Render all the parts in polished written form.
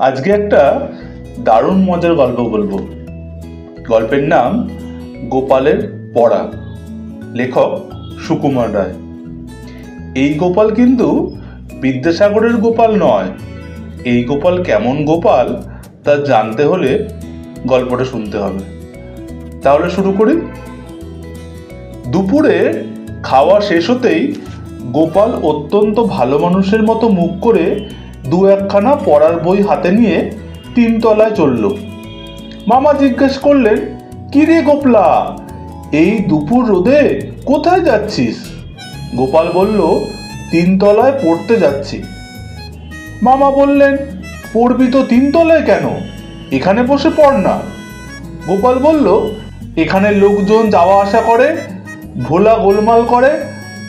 আজকে একটা দারুণ মজার গল্প বলবো। গল্পের নাম গোপালের পড়া। লেখক সুকুমার রায়। এই গোপাল কিন্তু বিদ্যাসাগরের গোপাল নয়। এই গোপাল কেমন গোপাল তা জানতে হলে গল্পটা শুনতে হবে। তাহলে শুরু করি। দুপুরে খাওয়া শেষ হতেই গোপাল অত্যন্ত ভালো মানুষের মতো মুখ করে দু একখানা পড়ার বই হাতে নিয়ে 3 তলায় চলল। মামা জিজ্ঞেস করলেন, কি রে গোপলা, এই দুপুর রোদে কোথায় যাচ্ছিস? গোপাল বলল, 3 তলায় পড়তে যাচ্ছি। মামা বললেন, পড়বি তো 3 তলায় কেন? এখানে বসে পড় না। গোপাল বলল, এখানে লোকজন যাওয়া আসা করে, ভোলা গোলমাল করে,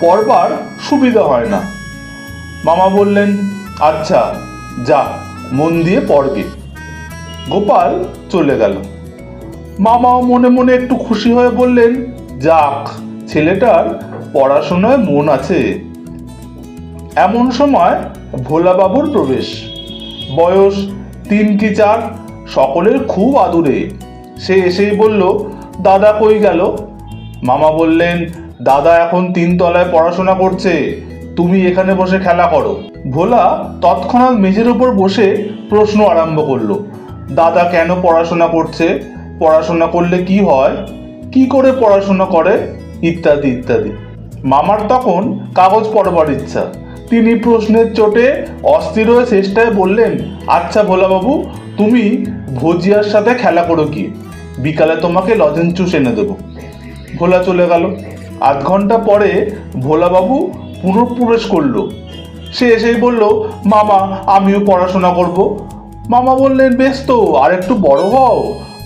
পড়বার সুবিধা হয় না। মামা বললেন, আচ্ছা যা, মন দিয়ে পড়বি। গোপাল চলে গেল। মামাও মনে মনে একটু খুশি হয়ে বললেন, যাক, ছেলেটার পড়াশোনায় মন আছে। এমন সময় ভোলা বাবুর প্রবেশ। বয়স 3 কি 4, সকলের খুব আদুরে। সে এসেই বলল, দাদা কই গেল? মামা বললেন, দাদা এখন 3 তলায় পড়াশোনা করছে, তুমি এখানে বসে খেলা করো। ভোলা তৎক্ষণাৎ মেঝের উপর বসে প্রশ্ন আরম্ভ করলো, দাদা কেন পড়াশোনা করছে? পড়াশোনা করলে কি হয়? কি করে পড়াশোনা করে? ইত্যাদি ইত্যাদি। মামার তখন কাগজ পড়বার ইচ্ছা। তিনি প্রশ্নের চোটে অস্থির হয়ে চেষ্টায় বললেন, আচ্ছা ভোলাবাবু, তুমি ভজিয়ার সাথে খেলা করো কি? বিকালে তোমাকে লজেন্স জুস এনে দেবো। ভোলা চলে গেল। আধ ঘন্টা পরে ভোলাবাবু পুনঃপ্রবেশ করলো। সে এসেই বলল, মামা, আমিও পড়াশোনা করব। মামা বললেন, বেশ তো, আর একটু বড় হও,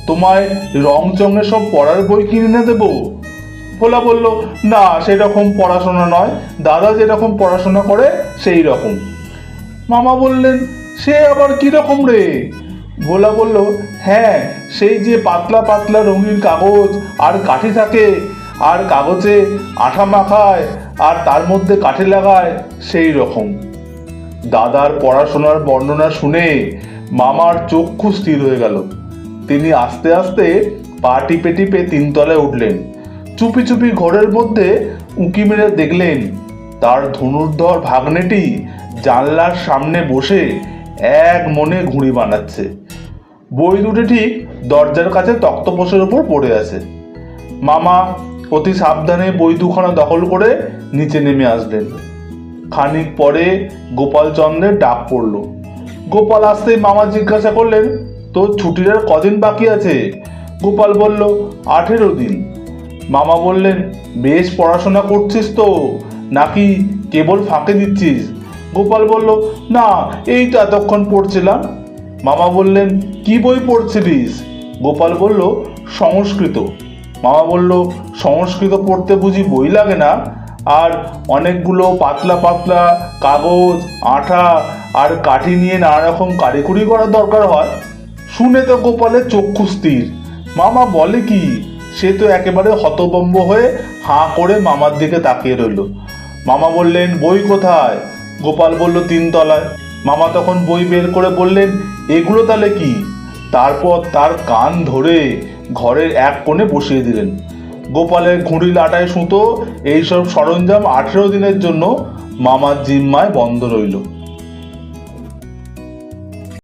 তোমায় রং চঙে সব পড়ার বই কিনে এনে দেবো। ভোলা বলল, না, সেরকম পড়াশোনা নয়, দাদা যেরকম পড়াশোনা করে সেই রকম। মামা বললেন, সে আবার কি রকম রে? ভোলা বলল, হ্যাঁ, সেই যে পাতলা পাতলা রঙিন কাগজ আর কাঠি থাকে, আর কাগজে আঠা মাখায় আর তার মধ্যে কাঠি লাগায়, সেই রকম। দাদার পড়াশোনার বর্ণনা শুনে মামার চক্ষু স্থির হয়ে গেল। তিনি আস্তে আস্তে পা টিপে টিপে 3 তলায় উঠলেন। চুপি চুপি ঘরের মধ্যে উঁকি মেরে দেখলেন, তার ধনুর্ধর ভাগ্নেটি জানলার সামনে বসে এক মনে ঘুড়ি বানাচ্ছে। বই দুটি ঠিক দরজার কাছে তক্তপোষের উপর পড়ে আছে। মামা অতি সাবধানে বই দুখানা দখল করে নিচে নেমে আসলেন। খানিক পরে গোপালচন্দ্রের ডাক পড়ল। গোপাল আসতেই মামা জিজ্ঞাসা করলেন, তোর ছুটির আর কদিন বাকি আছে? গোপাল বলল, 18 দিন। মামা বললেন, বেশ পড়াশোনা করছিস তো, নাকি কেবল ফাঁকে দিচ্ছিস? গোপাল বলল, না, এই তো এতক্ষণ পড়ছিলাম। মামা বললেন, কি বই পড়ছিলিস? গোপাল বলল, সংস্কৃত। মামা বলল, সংস্কৃত পড়তে বুঝি বই লাগে না? আর অনেকগুলো পাতলা পাতলা কাগজ, আঠা আর কাঠি নিয়ে নানা রকম কারিকুরি করার দরকার হয়? শুনে তো গোপালের চক্ষু স্থির। মামা বলে কি? সে তো একেবারে হতভম্ব হয়ে হাঁ করে মামার দিকে তাকিয়ে রইল। মামা বললেন, বই কোথায়? গোপাল বলল, 3 তলায়। মামা তখন বই বের করে বললেন, এগুলো তাহলে কি? তারপর তার কান ধরে ঘরের এক কোণে বসিয়ে দিলেন। গোপালের ঘুড়ি, লাটাই, সুতো, এইসব সরঞ্জাম 18 দিনের জন্য মামার জিম্মায় বন্ধ রইল।